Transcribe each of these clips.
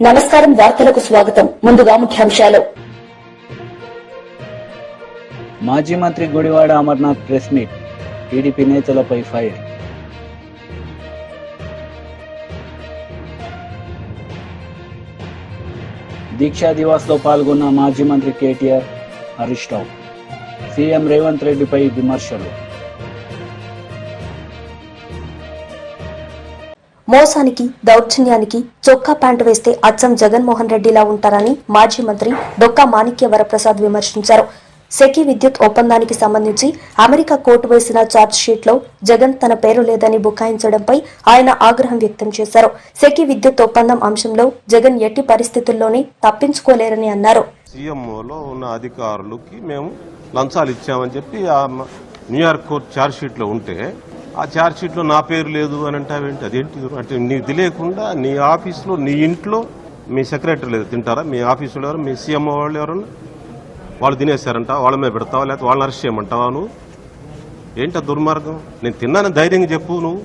నమస్కారం వార్తలకు స్వాగతం. ముందుగా ముఖ్యాంశాలు. మాజీ మంత్రి Gudivada Amarnath press meet. TDP నేతలపై ఫైర్. దీక్షా దివాస్ లో పాల్గొన్న మాజీ మంత్రి కేటీఆర్, హరీష్ రావు. సీఎం రేవంత్ రెడ్డిపై విమర్శలు. మోసానికి, దౌర్జన్యానికి చొక్కా ప్యాంటు వేస్తే అచ్చం జగన్మోహన్ రెడ్డిలా ఉంటారని మాజీ మంత్రి డొక్కా మాణిక్య వరప్రసాద్ విమర్శించారు. సెకీ విద్యుత్ ఒప్పందానికి సంబంధించి అమెరికా కోర్టు వేసిన ఛార్జ్షీట్లో జగన్ తన పేరు లేదని బుకాయించడంపై ఆయన ఆగ్రహం వ్యక్తం చేశారు. సెకీ విద్యుత్ ఒప్పందం అంశంలో జగన్ ఎట్టి పరిస్థితుల్లోనే తప్పించుకోలేరని అన్నారు. సీఎంఓలో ఉన్న అధికారులకి మేము లంచాలు ఇచ్చామని చెప్పి న్యూయార్క్ కోర్టు ఛార్జ్షీట్లో ఉంటే ఆ ఛార్జ్షీట్లో నా పేరు లేదు అని అంటావేంటి? అదేంటి అంటే నీకు తెలియకుండా నీ ఆఫీసులో, నీ ఇంట్లో మీ సెక్రటరీ లేదు తింటారా? మీ ఆఫీసులో ఎవరు, మీ సీఎంఓ వాళ్ళు ఎవరన్నా వాళ్ళు తినేశారంట, వాళ్ళ మీద పెడతావా, లేకపోతే వాళ్ళని అరెస్ట్ చేయమంటావా? నువ్వు ఏంటి దుర్మార్గం? నేను తిన్నానని ధైర్యంగా చెప్పు. నువ్వు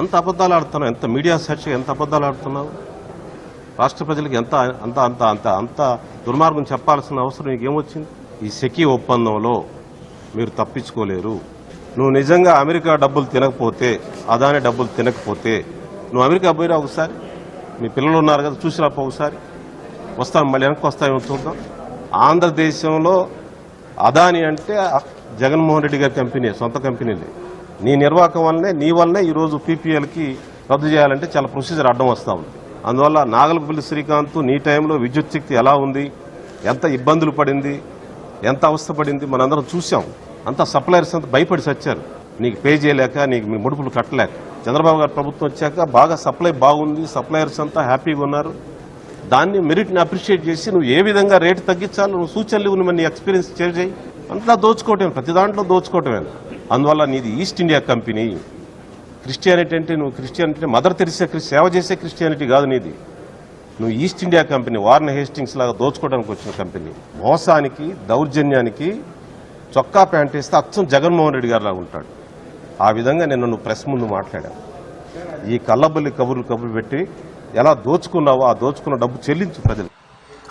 అంత అబద్ధాలు ఆడుతున్నావు, ఎంత మీడియా సాక్షిగా ఎంత అబద్ధాలు ఆడుతున్నావు? రాష్ట్ర ప్రజలకు ఎంత అంత అంత అంత అంత దుర్మార్గం చెప్పాల్సిన అవసరం నీకేమొచ్చింది? ఈ సెకీ ఒప్పందంలో మీరు తప్పించుకోలేరు. నువ్వు నిజంగా అమెరికా డబ్బులు తినకపోతే, అదాని డబ్బులు తినకపోతే నువ్వు అమెరికా పోయినా ఒకసారి, మీ పిల్లలు ఉన్నారు కదా, చూసిరాపో ఒకసారి. వస్తాం, మళ్ళీ వెనక్కి వస్తామో చూద్దాం. ఆంధ్రదేశంలో అదాని అంటే జగన్మోహన్ రెడ్డి గారి కంపెనీ, సొంత కంపెనీలే. నీ నిర్వాహకం వల్లనే, నీ వల్లనే ఈరోజు పీపీఎల్కి రద్దు చేయాలంటే చాలా ప్రొసీజర్ అడ్డం వస్తూ ఉంది. అందువల్ల నాగలపల్లి శ్రీకాంత్ నీ టైంలో విద్యుత్ శక్తి ఎలా ఉంది, ఎంత ఇబ్బందులు పడింది, ఎంత అవస్థ పడింది మనందరం చూసాం. అంతా సప్లయర్స్ అంతా భయపడి చచ్చారు, నీకు పే చేయలేక, నీకు మీ ముడుపులు కట్టలేక. చంద్రబాబు గారు ప్రభుత్వం వచ్చాక బాగా సప్లై బాగుంది, సప్లయర్స్ అంతా హ్యాపీగా ఉన్నారు. దాన్ని మెరిట్ని అప్రిషియేట్ చేసి నువ్వు ఏ విధంగా రేటు తగ్గించాలో నువ్వు సూచనలు ఇవ్వు, నీ ఎక్స్పీరియన్స్ షేర్ చేయి. అంతా దోచుకోవటమే, ప్రతి దాంట్లో దోచుకోవటమే. అందువల్ల నీది ఈస్ట్ ఇండియా కంపెనీ. క్రిస్టియానిటీ అంటే నువ్వు క్రిస్టియానిటీ మదర్ తెరిసే సేవ చేసే క్రిస్టియానిటీ కాదు నీది. నువ్వు east India company, warn Hastings లాగా దోచుకోవడానికి వచ్చిన కంపెనీ. మోసానికి, దౌర్జన్యానికి చొక్కా ప్యాంట్ వేస్తే అచ్చం జగన్మోహన్ రెడ్డి గారిలా ఉంటాడు. ఆ విధంగా నిన్న నువ్వు ప్రెస్ ముందు మాట్లాడావు. ఈ కల్లబల్లి కబుర్లు పెట్టి ఎలా దోచుకున్నావో ఆ దోచుకున్న డబ్బు చెల్లించు ప్రజలు.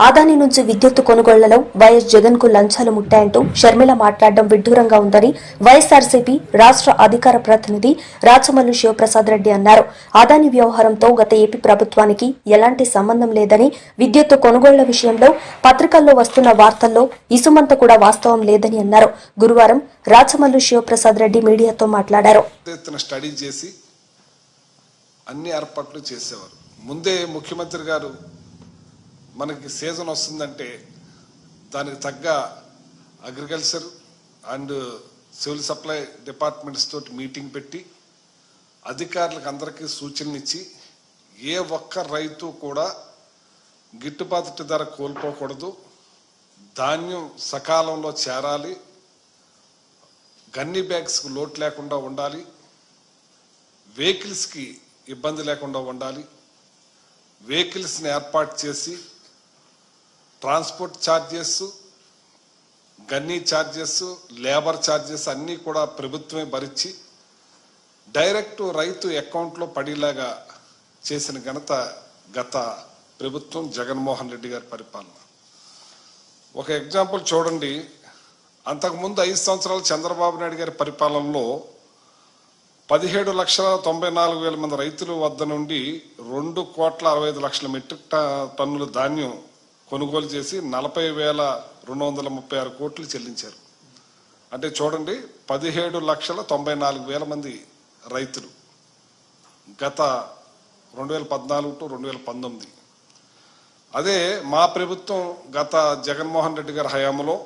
అదాని నుంచి విద్యుత్ కొనుగోళ్లలో వైఎస్ జగన్ కు లంచాలు ముట్టాయంటూ షర్మిల మాట్లాడడం విడ్డూరంగా ఉందని వైఎస్ఆర్సీపీ రాష్ట్ర అధికార ప్రతినిధి రాచమల్లు శివప్రసాద్ రెడ్డి అన్నారు. అదాని వ్యవహారంతో గత ఏపీ ప్రభుత్వానికి ఎలాంటి సంబంధం లేదని, విద్యుత్ కొనుగోళ్ల విషయంలో పత్రికల్లో వస్తున్న వార్తల్లో ఇసుమంత కూడా వాస్తవం లేదని అన్నారు. గురువారం రాచమల్లు శివప్రసాద్ రెడ్డి మీడియాతో మాట్లాడారు. స్టడీ చేసి అన్ని ఏర్పాట్లు చేసేవారు. ముందే ముఖ్యమంత్రి గారు మనకి సీజన్ వస్తుందంటే దానికి తగ్గ agriculture and civil supply departments తోటి మీటింగ్ పెట్టి అధికారులకు అందరికీ సూచనలు ఇచ్చి ఏ ఒక్క రైతు కూడా గిట్టుబాటు ధర కోల్పోకూడదు, ధాన్యం సకాలంలో చేరాలి, గన్నీ బ్యాగ్స్కి లోటు లేకుండా ఉండాలి, వెహికల్స్కి ఇబ్బంది లేకుండా ఉండాలి, వెహికల్స్ని ఏర్పాటు చేసి transport charges, gunny charges, labour charges అన్నీ కూడా ప్రభుత్వమే భరించి డైరెక్ట్ రైతు అకౌంట్లో పడేలాగా చేసిన ఘనత గత ప్రభుత్వం జగన్మోహన్ రెడ్డి గారి పరిపాలన. ఒక ఎగ్జాంపుల్ చూడండి. అంతకుముందు 5 సంవత్సరాలు చంద్రబాబు నాయుడు గారి పరిపాలనలో 17,94,000 మంది రైతుల వద్ద నుండి 2,65,00,000 మెట్రిక్ టన్నుల ధాన్యం కొనుగోలు చేసి 40,236 కోట్లు చెల్లించారు. అంటే చూడండి, 17,94,000 మంది రైతులు గత 2014 టు 2019. అదే మా ప్రభుత్వం గత జగన్మోహన్ రెడ్డి గారి హయాంలో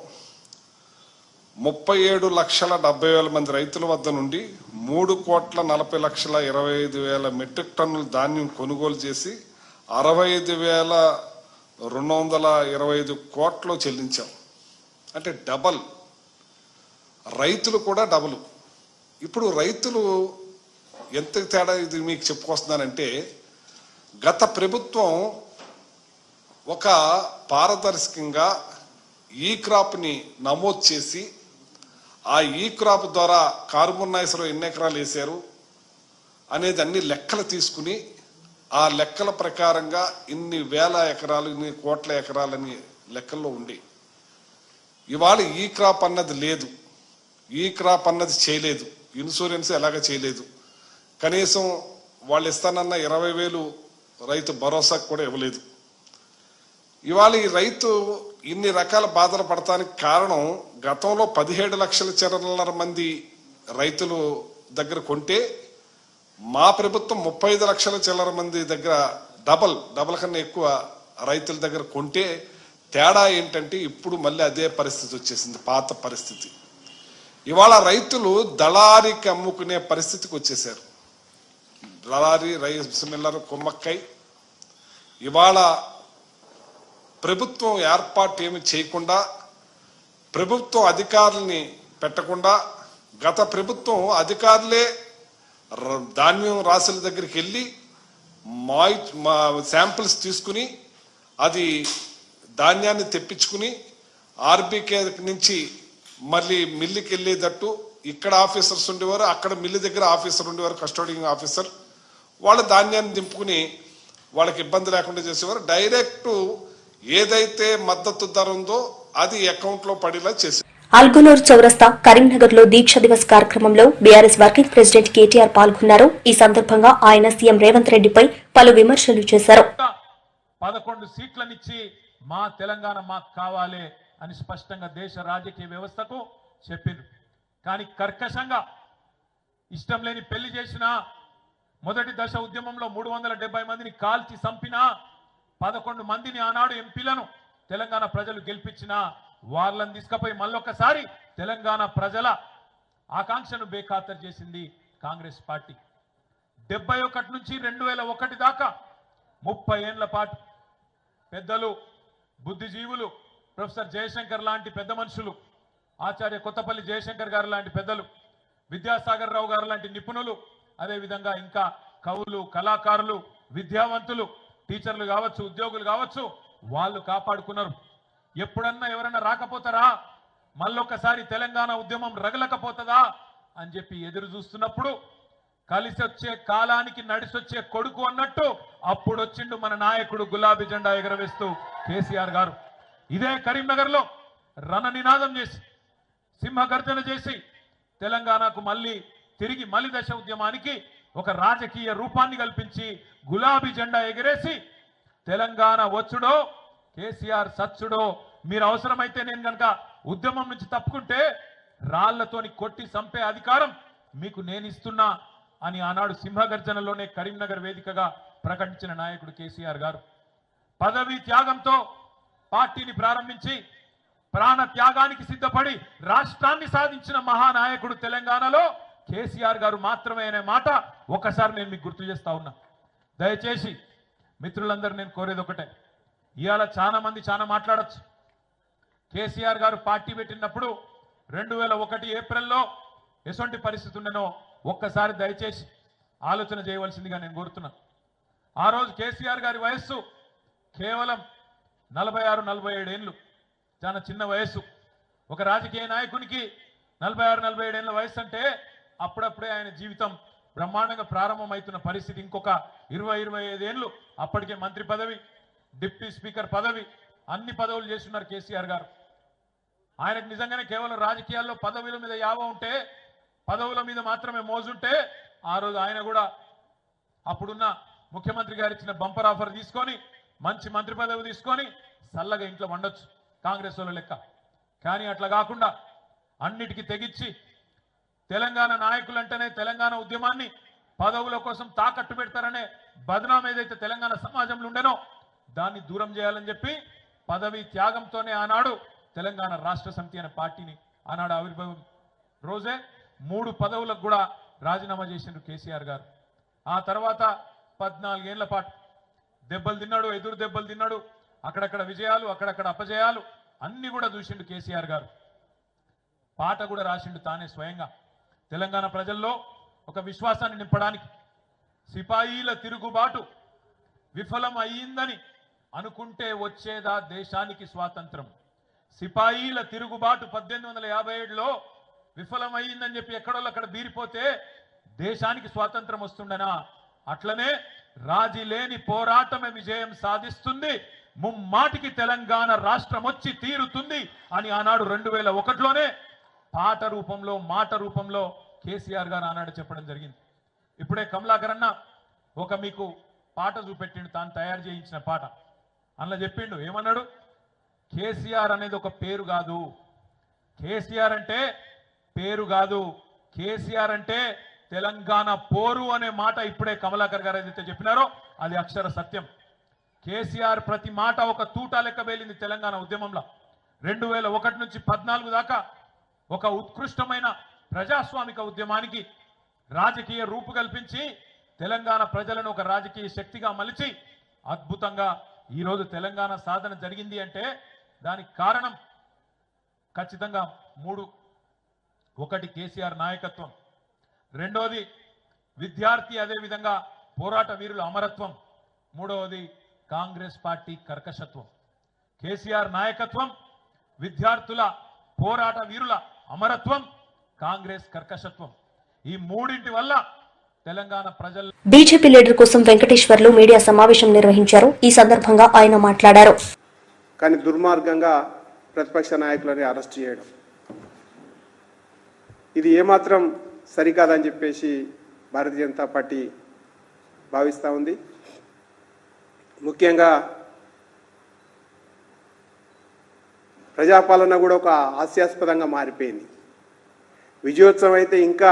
37,70,000 మంది రైతుల వద్ద నుండి 3,40,25,000 మెట్రిక్ టన్నుల ధాన్యం కొనుగోలు చేసి 65,225 కోట్లు చెల్లించాం. అంటే డబల్. రైతులు కూడా డబల్. ఇప్పుడు రైతులు ఎంత తేడా ఇది మీకు చెప్పుకొస్తున్నానంటే, గత ప్రభుత్వం ఒక పారదర్శకంగా ఈ క్రాప్ని నమోదు చేసి ఆ ఈ క్రాప్ ద్వారా కార్బన్ నాయిస్లో ఎన్ని ఎకరాలు వేశారు అనేది అన్ని లెక్కలు తీసుకుని ఆ లెక్కల ప్రకారంగా ఇన్ని వేల ఎకరాలు, ఇన్ని కోట్ల ఎకరాలని లెక్కల్లో ఉండి ఇవాళ ఈ క్రాప్ అన్నది లేదు, ఈ క్రాప్ అన్నది చేయలేదు, ఇన్సూరెన్స్ ఎలాగ చేయలేదు, కనీసం వాళ్ళు ఇస్తానన్న 20,000 రైతు భరోసాకు కూడా ఇవ్వలేదు. ఇవాళ ఈ రైతు ఇన్ని రకాల బాధలు పడటానికి కారణం గతంలో 17 లక్షల చిల్లర మంది రైతులు దగ్గర కొంటే మా ప్రభుత్వం 35 లక్షల చిల్లర మంది దగ్గర డబల్ కన్నా ఎక్కువ రైతుల దగ్గర కొంటే తేడా ఏంటంటే ఇప్పుడు మళ్ళీ అదే పరిస్థితి వచ్చేసింది, పాత పరిస్థితి. ఇవాళ రైతులు దళారికి అమ్ముకునే పరిస్థితికి వచ్చేసారు. దళారి, రైస్ మిల్లర్ కుమ్మక్కై ఇవాళ ప్రభుత్వం ఏర్పాటు ఏమి చేయకుండా, ప్రభుత్వం అధికారుల్ని పెట్టకుండా, గత ప్రభుత్వం అధికారులే ధాన్యం రాసుల దగ్గరికి వెళ్ళి శాంపిల్స్ తీసుకుని అది ధాన్యాన్ని తెప్పించుకుని ఆర్బీకే నుంచి మళ్ళీ మిల్లుకి వెళ్ళేటట్టు ఇక్కడ ఆఫీసర్స్ ఉండేవారు, అక్కడ మిల్లు దగ్గర ఆఫీసర్ ఉండేవారు, కస్టోడింగ్ ఆఫీసర్. వాళ్ళ ధాన్యాన్ని దింపుకుని వాళ్ళకి ఇబ్బంది లేకుండా చేసేవారు. డైరెక్ట్ ఏదైతే మద్దతు ధర ఉందో అది అకౌంట్లో పడేలా చేసేవారు. అల్గునూర్ చౌరస్తా కరీంనగర్ లో దీక్ష దివస్ కార్యక్రమంలో బీఆర్ఎస్ వర్కింగ్ ప్రెసిడెంట్ కేటీఆర్ పాల్గొన్నారు. ఈ సందర్భంగా ఆయన సీఎం రేవంత్ రెడ్డిపై పలు విమర్శలు చేశారు. 11 సీట్లనిచ్చి మా తెలంగాణ మాకు కావాలి అని స్పష్టంగా దేశ రాజకీయ వ్యవస్థకు చెప్పిండ్రు. కానీ కర్కశంగా ఇష్టం లేని పెళ్లి చేసిన, మొదటి దశ ఉద్యమంలో 370 మందిని కాల్చి చంపిన 11 మందిని ఆనాడు ఎంపీలను తెలంగాణ ప్రజలు గెలిపించిన వాళ్ళని తీసుకుపోయి మళ్ళొక్కసారి తెలంగాణ ప్రజల ఆకాంక్షను బేఖాతరు చేసింది కాంగ్రెస్ పార్టీ. 71 నుంచి 2001 దాకా 30 ఏళ్ల పాటు పెద్దలు, బుద్ధిజీవులు, ప్రొఫెసర్ జయశంకర్ లాంటి పెద్ద మనుషులు, ఆచార్య కొత్తపల్లి జయశంకర్ గారు లాంటి పెద్దలు, విద్యాసాగర్ రావు గారు లాంటి నిపుణులు, అదేవిధంగా ఇంకా కవులు, కళాకారులు, విద్యావంతులు, టీచర్లు కావచ్చు, ఉద్యోగులు కావచ్చు, వాళ్ళు కాపాడుకున్నారు. ఎప్పుడన్నా ఎవరన్నా రాకపోతారా, మళ్ళొక్కసారి తెలంగాణ ఉద్యమం రగలకపోతుందా అని చెప్పి ఎదురు చూస్తున్నప్పుడు కలిసి వచ్చే కాలానికి నడిసొచ్చే కొడుకు అన్నట్టు అప్పుడు వచ్చిండు మన నాయకుడు గులాబీ జెండా ఎగరవేస్తూ కేసీఆర్ గారు. ఇదే కరీంనగర్ లో రణనినాదం చేసి, సింహగర్జన చేసి తెలంగాణకు తిరిగి మలి దశ ఉద్యమానికి ఒక రాజకీయ రూపాన్ని కల్పించి గులాబీ జెండా ఎగరేసి తెలంగాణ వచ్చుడో కేసీఆర్ సచ్చుడో, మీరు అవసరమైతే నేను కనుక ఉద్యమం నుంచి తప్పుకుంటే రాళ్లతోని కొట్టి చంపే అధికారం మీకు నేను ఇస్తున్నా అని ఆనాడు సింహగర్జనలోనే కరీంనగర్ వేదికగా ప్రకటించిన నాయకుడు కేసీఆర్ గారు. పదవీ త్యాగంతో పార్టీని ప్రారంభించి ప్రాణ త్యాగానికి సిద్ధపడి రాష్ట్రాన్ని సాధించిన మహానాయకుడు తెలంగాణలో కేసీఆర్ గారు మాత్రమే అనే మాట ఒకసారి నేను మీకు గుర్తు చేస్తా ఉన్నా. దయచేసి మిత్రులందరూ నేను కోరేది ఒకటే, ఇవాళ చాలా మంది చాలా మాట్లాడచ్చు. కేసీఆర్ గారు పార్టీ పెట్టినప్పుడు 2001 ఏప్రిల్లో ఎటువంటి పరిస్థితి ఉండనో ఒక్కసారి దయచేసి ఆలోచన చేయవలసిందిగా నేను కోరుతున్నా. ఆ రోజు కేసీఆర్ గారి వయస్సు కేవలం 46-47 ఏళ్ళు, చాలా చిన్న వయస్సు. ఒక రాజకీయ నాయకునికి 46-47 ఏళ్ళ వయసు అంటే అప్పుడప్పుడే ఆయన జీవితం బ్రహ్మాండంగా ప్రారంభమవుతున్న పరిస్థితి. ఇంకొక 20-25 ఏళ్ళు అప్పటికే మంత్రి పదవి, డిప్యూటీ స్పీకర్ పదవి, అన్ని పదవులు చేస్తున్నారు కేసీఆర్ గారు. ఆయనకు నిజంగానే కేవలం రాజకీయాల్లో పదవుల మీద యావ ఉంటే, పదవుల మీద మాత్రమే మోజుంటే ఆ రోజు ఆయన కూడా అప్పుడున్న ముఖ్యమంత్రి గారు ఇచ్చిన బంపర్ ఆఫర్ తీసుకొని మంచి మంత్రి పదవి తీసుకొని చల్లగా ఇంట్లో వండొచ్చు కాంగ్రెస్ వాళ్ళ లెక్క. కానీ అట్లా కాకుండా అన్నిటికీ తెగించి తెలంగాణ నాయకులంటేనే తెలంగాణ ఉద్యమాన్ని పదవుల కోసం తాకట్టు పెడతారనే బదనాం ఏదైతే తెలంగాణ సమాజంలో ఉండేనో దాన్ని దూరం చేయాలని చెప్పి పదవి త్యాగంతోనే ఆనాడు తెలంగాణ రాష్ట్ర సమితి అనే పార్టీని ఆనాడు ఆవిర్భావం రోజే 3 పదవులకు కూడా రాజీనామా చేసిండు కేసీఆర్ గారు. ఆ తర్వాత 14 ఏళ్ల పాటు దెబ్బలు తిన్నాడు, ఎదురు దెబ్బలు తిన్నాడు, అక్కడక్కడ విజయాలు, అక్కడక్కడ అపజయాలు అన్ని కూడా చూసిండు కేసీఆర్ గారు. పాట కూడా రాసిండు తానే స్వయంగా. తెలంగాణ ప్రజల్లో ఒక విశ్వాసాన్ని నింపడానికి సిపాయిల తిరుగుబాటు విఫలం అయ్యిందని అనుకుంటే వచ్చేదా దేశానికి స్వాతంత్రం. సిపాయిల తిరుగుబాటు 1857లో విఫలమైందని చెప్పి ఎక్కడోళ్ళు అక్కడ బీరిపోతే దేశానికి స్వాతంత్రం వస్తుండనా. అట్లనే రాజీ లేని పోరాటమే విజయం సాధిస్తుంది, ముమ్మాటికి తెలంగాణ రాష్ట్రం వచ్చి తీరుతుంది అని ఆనాడు 2001లోనే పాట రూపంలో మాట రూపంలో కేసీఆర్ గారు ఆనాడు చెప్పడం జరిగింది. ఇప్పుడే కమలాకర్ అన్న ఒక మీకు పాట చూపెట్టిండు, తాను తయారు చేయించిన పాట. అందులో చెప్పిండు, ఏమన్నాడు, కేసీఆర్ అనేది ఒక పేరు కాదు, కేసీఆర్ అంటే పేరు కాదు, కేసీఆర్ అంటే తెలంగాణ పోరు అనే మాట ఇప్పుడే కమలాకర్ గారు ఏదైతే చెప్పినారో అది అక్షర సత్యం. కేసీఆర్ ప్రతి మాట ఒక తూటా లెక్క వేలింది తెలంగాణ ఉద్యమంలో. 2001 నుంచి 14 దాకా ఒక ఉత్కృష్టమైన ప్రజాస్వామిక ఉద్యమానికి రాజకీయ రూపు కల్పించి తెలంగాణ ప్రజలను ఒక రాజకీయ శక్తిగా మలిచి అద్భుతంగా ఈరోజు తెలంగాణ సాధన జరిగింది అంటే దానికి కారణం ఖచ్చితంగా 3. ఒకటి కేసీఆర్ నాయకత్వం, రెండోది విద్యార్థి అదేవిధంగా పోరాట వీరుల అమరత్వం, మూడవది కాంగ్రెస్ పార్టీ కర్కశత్వం. కేసీఆర్ నాయకత్వం, విద్యార్థుల పోరాట వీరుల అమరత్వం, కాంగ్రెస్ కర్కశత్వం, ఈ మూడింటి వల్ల తెలంగాణ ప్రజలు. బీజేపీ లీడర్ కోసం వెంకటేశ్వర్లు మీడియా సమావేశం నిర్వహించారు. ఈ సందర్భంగా ఆయన మాట్లాడారు. కానీ దుర్మార్గంగా ప్రతిపక్ష నాయకులని అరెస్ట్ చేయడం ఇది ఏమాత్రం సరికాదని చెప్పేసి భారతీయ జనతా పార్టీ భావిస్తూ ఉంది. ముఖ్యంగా ప్రజాపాలన కూడా ఒక హాస్యాస్పదంగా మారిపోయింది. విజయోత్సవం అయితే ఇంకా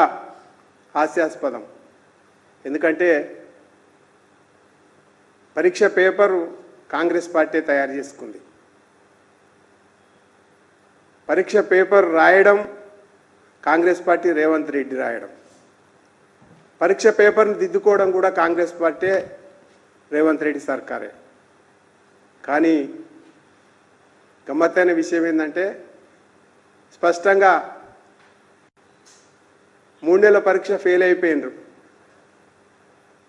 హాస్యాస్పదం. ఎందుకంటే పరీక్ష పేపరు కాంగ్రెస్ పార్టీ తయారు చేసుకుంది. పరీక్ష పేపర్ రాయడం కాంగ్రెస్ పార్టీ రేవంత్ రెడ్డి రాయడం, పరీక్ష పేపర్ని దిద్దుకోవడం కూడా కాంగ్రెస్ పార్టీ రేవంత్ రెడ్డి సర్కారే. కానీ గమ్మత్తైన విషయం ఏంటంటే స్పష్టంగా 3 నెలల పరీక్ష ఫెయిల్ అయిపోయినరు,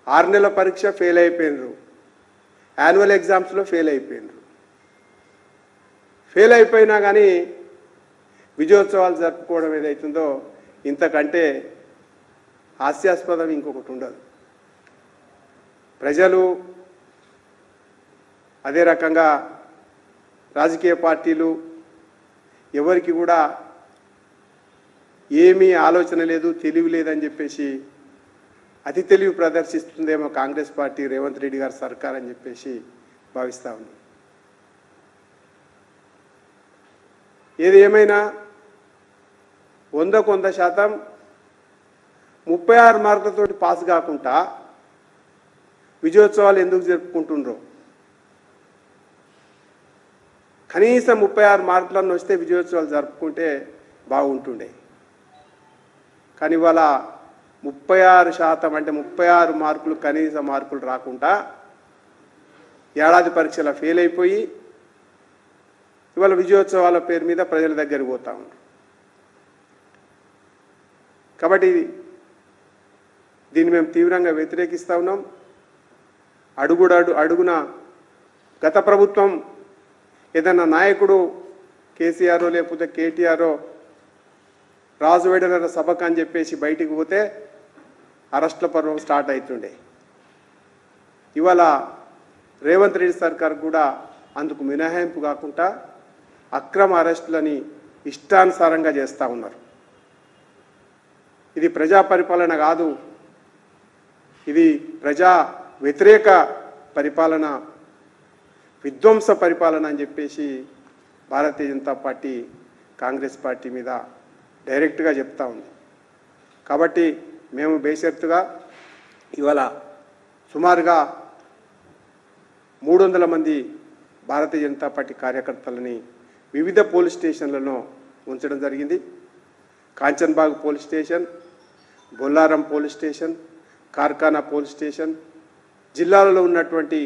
6 నెలల పరీక్ష ఫెయిల్ అయిపోయినరు, యాన్యువల్ ఎగ్జామ్స్లో ఫెయిల్ అయిపోయినరు. ఫెయిల్ అయిపోయినా కానీ విజయోత్సవాలు జరుపుకోవడం ఏదైతుందో ఇంతకంటే హాస్యాస్పదం ఇంకొకటి ఉండదు. ప్రజలు అదే రకంగా రాజకీయ పార్టీలు ఎవరికి కూడా ఏమీ ఆలోచన లేదు, తెలివి లేదని చెప్పేసి అతి తెలివి ప్రదర్శిస్తుందేమో కాంగ్రెస్ పార్టీ రేవంత్ రెడ్డి గారి సర్కార్ అని చెప్పేసి భావిస్తూ ఉంది. ఏది ఏమైనా 100% 36 మార్కులతోటి పాస్ కాకుండా విజయోత్సవాలు ఎందుకు జరుపుకుంటుండ్రో. కనీసం 36 మార్కులను వస్తే విజయోత్సవాలు జరుపుకుంటే బాగుంటుండే. కానీ ఇవాళ 36% అంటే 36 మార్కులు కనీస మార్కులు రాకుండా ఏడాది పరీక్షల ఫెయిల్ అయిపోయి ఇవాళ విజయోత్సవాల పేరు మీద ప్రజల దగ్గరికి పోతా ఉన్నారు. కాబట్టి దీన్ని మేము తీవ్రంగా వ్యతిరేకిస్తూ ఉన్నాం. అడుగున గత ప్రభుత్వం ఏదన్నా నాయకుడు కేసీఆర్ లేకపోతే కేటీఆర్ రాజు వేడల సభకు అని చెప్పేసి బయటికి పోతే అరెస్టుల పర్వం స్టార్ట్ అవుతుండే. ఇవాళ రేవంత్ రెడ్డి సర్కార్ కూడా అందుకు మినహాయింపు కాకుండా అక్రమ అరెస్టులని ఇష్టానుసారంగా చేస్తూ ఉన్నారు. ఇది ప్రజా పరిపాలన కాదు, ఇది ప్రజా వ్యతిరేక పరిపాలన, విధ్వంస పరిపాలన అని చెప్పేసి భారతీయ జనతా పార్టీ కాంగ్రెస్ పార్టీ మీద డైరెక్ట్గా చెప్తా ఉంది. కాబట్టి మేము బేషరతుగా ఇవాళ సుమారుగా 300 మంది భారతీయ జనతా పార్టీ కార్యకర్తలని వివిధ పోలీస్ స్టేషన్లలో ఉంచడం జరిగింది. Kanchanbagh police station, Bollaram police station, Karkhana police station, జిల్లాలలో ఉన్నటువంటి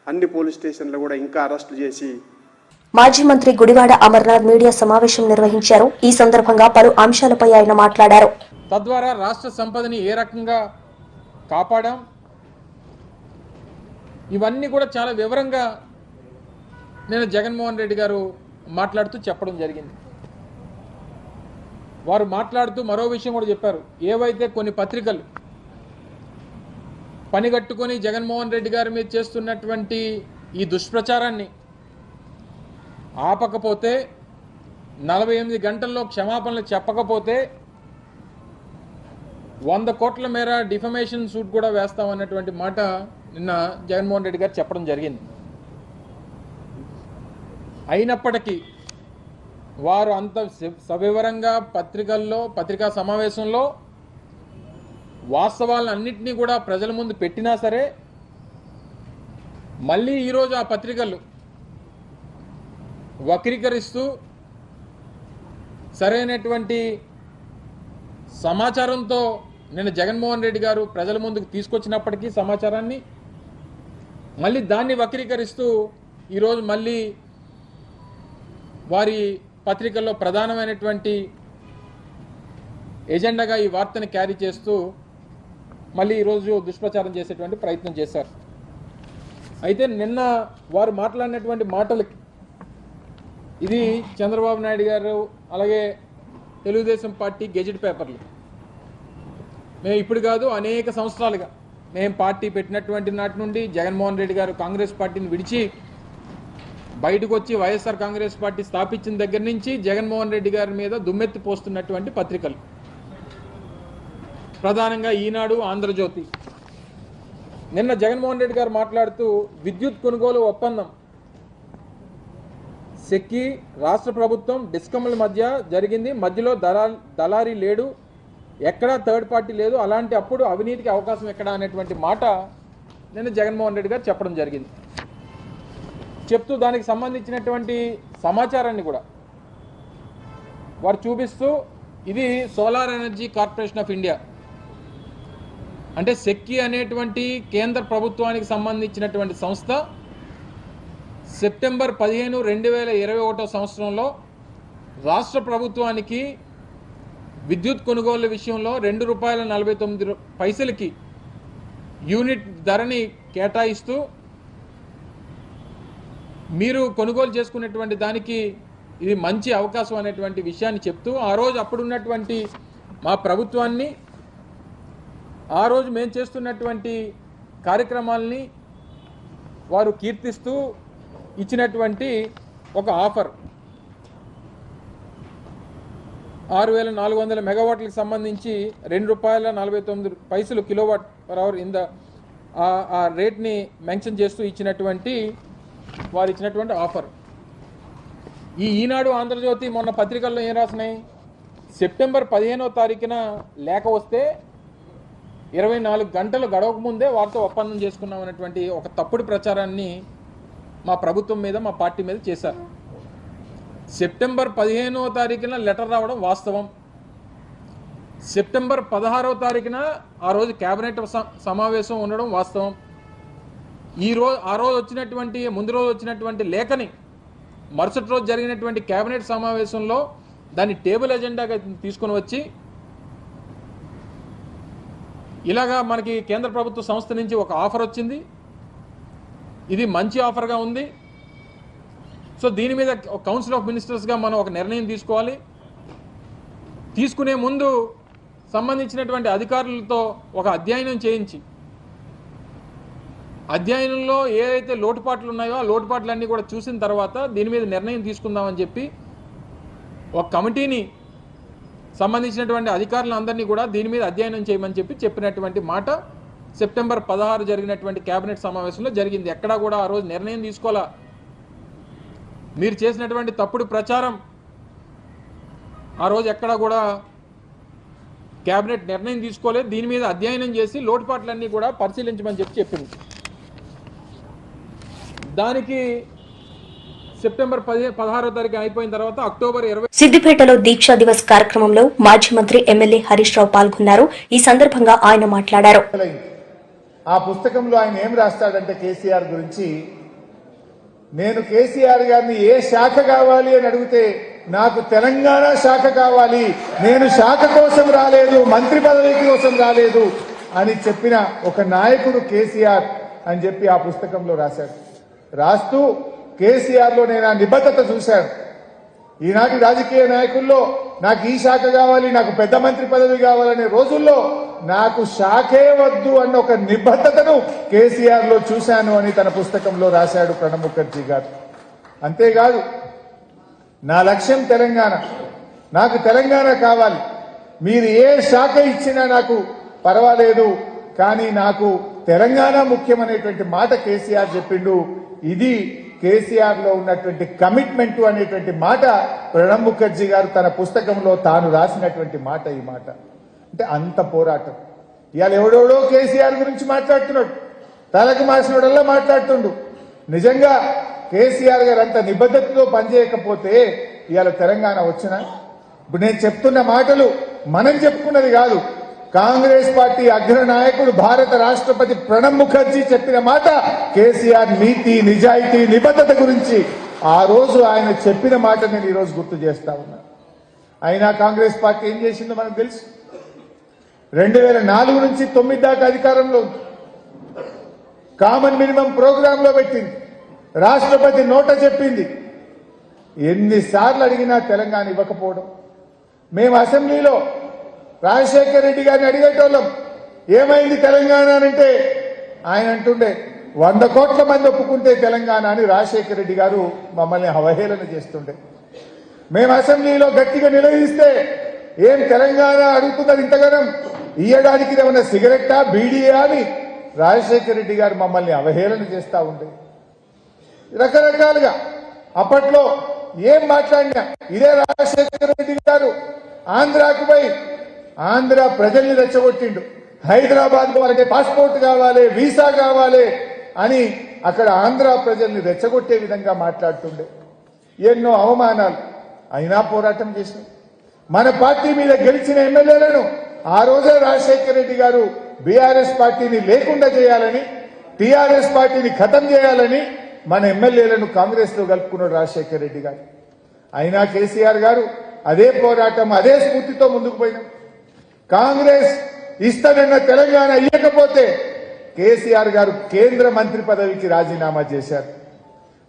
అన్ని పోలీస్ స్టేషన్లు కూడా ఇంకా అరెస్టు చేసి. మాజీ మంత్రి గుడివాడ అమర్నాథ్ మీడియా సమావేశం నిర్వహించారు. ఈ సందర్భంగా పలు అంశాలపై ఆయన మాట్లాడారు. తద్వారా రాష్ట్ర సంపదని ఏ రకంగా కాపాడాం, ఇవన్నీ కూడా చాలా వివరంగా నేను జగన్మోహన్ రెడ్డి గారు మాట్లాడుతూ చెప్పడం జరిగింది. వారు మాట్లాడుతూ మరో విషయం కూడా చెప్పారు. ఏవైతే కొన్ని పత్రికలు పని కట్టుకొని జగన్మోహన్ రెడ్డి గారి మీద చేస్తున్నటువంటి ఈ దుష్ప్రచారాన్ని ఆపకపోతే, 48 గంటల్లో క్షమాపణలు చెప్పకపోతే 100 కోట్ల మేర డిఫమేషన్ సూట్ కూడా వేస్తామన్నటువంటి మాట నిన్న జగన్మోహన్ రెడ్డి గారు చెప్పడం జరిగింది. అయినప్పటికీ వారు అంత సవివరంగా పత్రికా సమావేశంలో వాస్తవాలన్నింటినీ కూడా ప్రజల ముందు పెట్టినా సరే, మళ్ళీ ఈరోజు ఆ పత్రికలు వక్రీకరిస్తూ సరైనటువంటి సమాచారంతో నిన్న జగన్మోహన్ రెడ్డి గారు ప్రజల ముందుకు తీసుకొచ్చినప్పటికీ సమాచారాన్ని మళ్ళీ దాన్ని వక్రీకరిస్తూ ఈరోజు మళ్ళీ వారి పత్రికల్లో ప్రధానమైనటువంటి ఎజెండాగా ఈ వార్తని క్యారీ చేస్తూ మళ్ళీ ఈరోజు దుష్ప్రచారం చేసేటువంటి ప్రయత్నం చేశారు. అయితే నిన్న వారు మాట్లాడినటువంటి మాటలకి ఇది చంద్రబాబు నాయుడు గారు అలాగే తెలుగుదేశం పార్టీ గెజెట్ పేపర్లు, మేము ఇప్పుడు కాదు అనేక సంవత్సరాలుగా మేము పార్టీ పెట్టినటువంటి నాటి నుండి జగన్మోహన్ రెడ్డి గారు కాంగ్రెస్ పార్టీని విడిచి బయటకు వచ్చి వైఎస్ఆర్ కాంగ్రెస్ పార్టీ స్థాపించిన దగ్గర నుంచి జగన్మోహన్ రెడ్డి గారి మీద దుమ్మెత్తి పోస్తున్నటువంటి పత్రికలు, ప్రధానంగా ఈనాడు, ఆంధ్రజ్యోతి. నిన్న జగన్మోహన్ రెడ్డి గారు మాట్లాడుతూ విద్యుత్ కొనుగోలు ఒప్పందం సెక్కి రాష్ట్ర ప్రభుత్వం డిస్కమ్ల మధ్య జరిగింది, మధ్యలో దళారీ లేడు, ఎక్కడా థర్డ్ పార్టీ లేదు, అలాంటి అప్పుడు అవినీతికి అవకాశం ఎక్కడా అనేటువంటి మాట నిన్న జగన్మోహన్ రెడ్డి గారు చెప్పడం జరిగింది. చెప్తూ దానికి సంబంధించినటువంటి సమాచారాన్ని కూడా వారు చూపిస్తూ ఇది solar energy corporation of India అంటే సెక్కి అనేటువంటి కేంద్ర ప్రభుత్వానికి సంబంధించినటువంటి సంస్థ సెప్టెంబర్ 15, 2021 సంవత్సరంలో రాష్ట్ర ప్రభుత్వానికి విద్యుత్ కొనుగోలు విషయంలో ₹2.49 యూనిట్ ధరని కేటాయిస్తూ మీరు కొనుగోలు చేసుకునేటువంటి దానికి ఇది మంచి అవకాశం అనేటువంటి విషయాన్ని చెప్తూ ఆ రోజు అప్పుడున్నటువంటి మా ప్రభుత్వాన్ని, ఆ రోజు మేము చేస్తున్నటువంటి కార్యక్రమాలని వారు కీర్తిస్తూ ఇచ్చినటువంటి ఒక ఆఫర్ 6,400 మెగావాట్లకు సంబంధించి ₹2.49 కిలోవాట్ పర్ అవర్ ఆ రేట్ని మెన్షన్ చేస్తూ ఇచ్చినటువంటి వారు ఇచ్చినటువంటి ఆఫర్. ఈ ఈనాడు, ఆంధ్రజ్యోతి మొన్న పత్రికల్లో ఏం రాసినాయి, సెప్టెంబర్ 15వ తారీఖున లేఖ వస్తే 24 గంటలు గడవక ముందే వారితో ఒప్పందం చేసుకున్నాం అనేటువంటి ఒక తప్పుడు ప్రచారాన్ని మా ప్రభుత్వం మీద, మా పార్టీ మీద చేశారు. సెప్టెంబర్ 15వ తారీఖున లెటర్ రావడం వాస్తవం. సెప్టెంబర్ 16వ తారీఖున ఆ రోజు కేబినెట్ సమావేశం ఉండడం వాస్తవం. ఆ రోజు వచ్చినటువంటి ముందు రోజు వచ్చినటువంటి లేఖని మరుసటి రోజు జరిగినటువంటి కేబినెట్ సమావేశంలో దాన్ని టేబుల్ ఎజెండాగా తీసుకొని వచ్చి ఇలాగా మనకి కేంద్ర ప్రభుత్వ సంస్థ నుంచి ఒక ఆఫర్ వచ్చింది, ఇది మంచి ఆఫర్గా ఉంది, సో దీని మీద కౌన్సిల్ ఆఫ్ మినిస్టర్స్గా మనం ఒక నిర్ణయం తీసుకోవాలి, తీసుకునే ముందు సంబంధించినటువంటి అధికారులతో ఒక అధ్యయనం చేయించి అధ్యయనంలో ఏవైతే లోటుపాట్లు ఉన్నాయో ఆ లోటుపాట్లన్నీ కూడా చూసిన తర్వాత దీని మీద నిర్ణయం తీసుకుందామని చెప్పి ఒక కమిటీని సంబంధించినటువంటి అధికారులందరినీ కూడా దీని మీద అధ్యయనం చేయమని చెప్పినటువంటి మాట సెప్టెంబర్ 16 జరిగినటువంటి కేబినెట్ సమావేశంలో జరిగింది. ఎక్కడా కూడా ఆ రోజు నిర్ణయం తీసుకోవాలా. మీరు చేసినటువంటి తప్పుడు ప్రచారం ఆ రోజు ఎక్కడా కూడా కేబినెట్ నిర్ణయం తీసుకోలేదు, దీని మీద అధ్యయనం చేసి లోటుపాట్లన్నీ కూడా పరిశీలించమని చెప్పింది. దానికి సెప్టెంబర్ 16వ తారీఖు అయిపోయిన తర్వాత అక్టోబర్ 20 సిద్దిపేటలో దీక్షా దివస్ కార్యక్రమంలో మాజీ మంత్రి ఎమ్మెల్యే హరీష్ రావు పాల్గొన్నారు. ఈ సందర్భంగా ఆయన మాట్లాడారు. ఆ పుస్తకంలో ఆయన ఏం రాస్తాడంటే కేసీఆర్ గురించి, నేను కేసీఆర్ గారిని ఏ శాఖ కావాలి అని అడిగితే నాకు తెలంగాణ శాఖ కావాలి, నేను శాఖ కోసం రాలేదు, మంత్రి పదవి కోసం రాలేదు అని చెప్పిన ఒక నాయకుడు కేసీఆర్ అని చెప్పి ఆ పుస్తకంలో రాశాడు. రాస్తూ కేసీఆర్ లో నేను ఆ నిబద్ధత చూశాను. ఈనాటి రాజకీయ నాయకుల్లో నాకు ఈ శాఖ కావాలి, నాకు పెద్ద మంత్రి పదవి కావాలనే రోజుల్లో నాకు శాఖే వద్దు అన్న ఒక నిబద్ధతను కేసీఆర్ లో చూశాను అని తన పుస్తకంలో రాశాడు ప్రణబ్ ముఖర్జీ గారు. అంతేకాదు, నా లక్ష్యం తెలంగాణ, నాకు తెలంగాణ కావాలి, మీరు ఏ శాఖ ఇచ్చినా నాకు పర్వాలేదు, కానీ నాకు తెలంగాణ ముఖ్యమనేటువంటి మాట కేసీఆర్ చెప్పిండు. ఇది కేసీఆర్ లో ఉన్నటువంటి కమిట్మెంట్ అనేటువంటి మాట ప్రణబ్ ముఖర్జీ గారు తన పుస్తకంలో తాను రాసినటువంటి మాట. ఈ మాట అంటే అంత పోరాటం. ఇవాళ ఎవడెవడో కేసీఆర్ గురించి మాట్లాడుతున్నాడు, తలకు మాసినోడల్లా మాట్లాడుతుండు. నిజంగా కేసీఆర్ గారు అంత నిబద్ధతతో పనిచేయకపోతే ఇవాళ తెలంగాణ వచ్చినా? ఇప్పుడు నేను చెప్తున్న మాటలు మనం చెప్పుకున్నది కాదు, కాంగ్రెస్ పార్టీ అగ్ర నాయకుడు భారత రాష్ట్రపతి ప్రణబ్ ముఖర్జీ చెప్పిన మాట. కేసీఆర్ నీతి, నిజాయితీ, నిబద్ధత గురించి ఆ రోజు ఆయన చెప్పిన మాట నేను ఈరోజు గుర్తు చేస్తా ఉన్నా. అయినా కాంగ్రెస్ పార్టీ ఏం చేసిందో మనకు తెలుసు. 2004 నుంచి 9 దాకా అధికారంలో ఉంది. కామన్ మినిమం ప్రోగ్రామ్ లో పెట్టింది, రాష్ట్రపతి నోట చెప్పింది. ఎన్నిసార్లు అడిగినా తెలంగాణ ఇవ్వకపోవడం. మేము అసెంబ్లీలో రాజశేఖర రెడ్డి గారిని అడిగేటోళ్ళం, ఏమైంది తెలంగాణ అంటే ఆయన అంటుండే 100 కోట్ల మంది ఒప్పుకుంటే తెలంగాణ అని రాజశేఖర రెడ్డి గారు మమ్మల్ని అవహేళన చేస్తుండే. మేము అసెంబ్లీలో గట్టిగా నిలదీస్తే ఏం తెలంగాణ అడుగుతున్నది ఇంతగానం, ఇయ్యడానికి ఏమన్నా సిగరెట్టా, బీడీయా అని రాజశేఖర రెడ్డి గారు మమ్మల్ని అవహేళన చేస్తూ ఉండే. రకరకాలుగా అప్పట్లో ఏం మాట్లాడినా ఇదే రాజశేఖర రెడ్డి గారు ఆంధ్రాకు పోయి ఆంధ్ర ప్రజల్ని రెచ్చగొట్టిండు. హైదరాబాద్ వాళ్ళకి పాస్పోర్ట్ కావాలి, వీసా కావాలి అని అక్కడ ఆంధ్ర ప్రజల్ని రెచ్చగొట్టే విధంగా మాట్లాడుతుండే. ఎన్నో అవమానాలు అయినా పోరాటం చేసినాం. మన పార్టీ మీద గెలిచిన ఎమ్మెల్యేలను ఆ రోజే రాజశేఖర రెడ్డి గారు బీఆర్ఎస్ పార్టీని లేకుండా చేయాలని, టీఆర్ఎస్ పార్టీని ఖతం చేయాలని మన ఎమ్మెల్యేలను కాంగ్రెస్ లో కలుపుకున్నాడు రాజశేఖర రెడ్డి గారు. అయినా కేసీఆర్ గారు అదే పోరాటం, అదే స్ఫూర్తితో ముందుకు పోయినాం. కాంగ్రెస్ ఇస్తానన్న తెలంగాణ ఇవ్వకపోతే కేసీఆర్ గారు కేంద్ర మంత్రి పదవికి రాజీనామా చేశారు.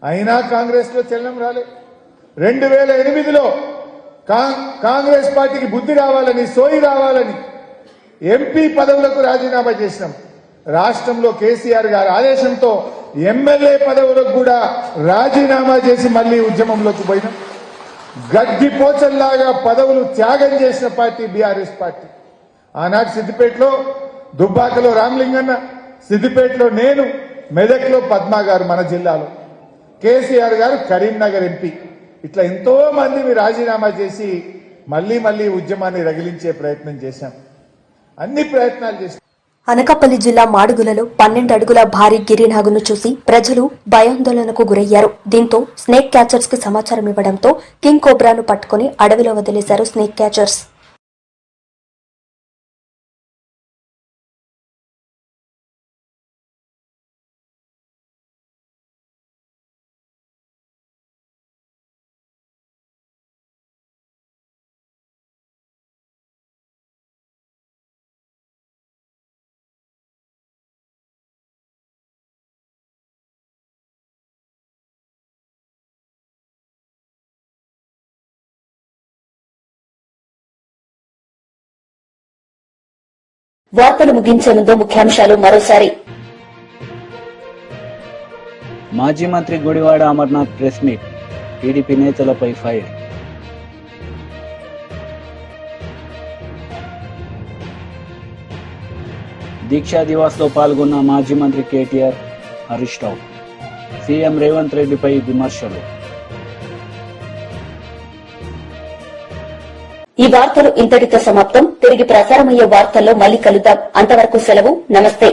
అయినా కాంగ్రెస్ లో చలనం రాలేదు. 2008లో కాంగ్రెస్ పార్టీకి బుద్ధి రావాలని, సోయి రావాలని ఎంపీ పదవులకు రాజీనామా చేసినాం. రాష్ట్రంలో కేసీఆర్ గారి ఆదేశంతో ఎమ్మెల్యే పదవులకు కూడా రాజీనామా చేసి మళ్లీ ఉద్యమంలోకి పోయినాం. గడ్డిపోచల్లాగా పదవులు త్యాగం చేసిన పార్టీ బీఆర్ఎస్ పార్టీ. ఆనాడు సిద్దిపేటలో, దుబ్బాకలో రామలింగన్న, సిద్దిపేటలో నేను, మెదక్లో పద్మా గారు మన జిల్లాలో, కేసీఆర్ గారు కరీంనగర్ ఎంపీ. ఇట్లా ఎంతో మంది రాజీనామా చేసి మళ్లీ ఉద్యమాన్ని రగిలించే ప్రయత్నం చేశాం. అన్ని ప్రయత్నాలు చేశాం. అనకాపల్లి జిల్లా మాడుగులలో 12 అడుగుల భారీ గిరినాగును చూసి ప్రజలు భయాందోళనకు గురయ్యారు. దీంతో స్నేక్ క్యాచర్స్ కి సమాచారం ఇవ్వడంతో కింగ్ కోబ్రాను పట్టుకుని అడవిలో వదిలేశారు స్నేక్ క్యాచర్స్. వార్తలు ముగించే ముందు ముఖ్యాంశాలు మరోసారి. మాజీ మంత్రి Gudivada Amarnath press meet, TDP నేతలపై ఫైర్. దీక్షా దివాస్ లో పాల్గొన్న మాజీ మంత్రి కేటీఆర్ హరీష్ రావు. సీఎం రేవంత్ రెడ్డిపై విమర్శలు. ఈ వార్తలు ఇంతటితో సమాప్తం. తిరిగి ప్రసారమయ్యే వార్తల్లో మళ్లీ కలుద్దాం. అంతవరకు సెలవు. నమస్తే.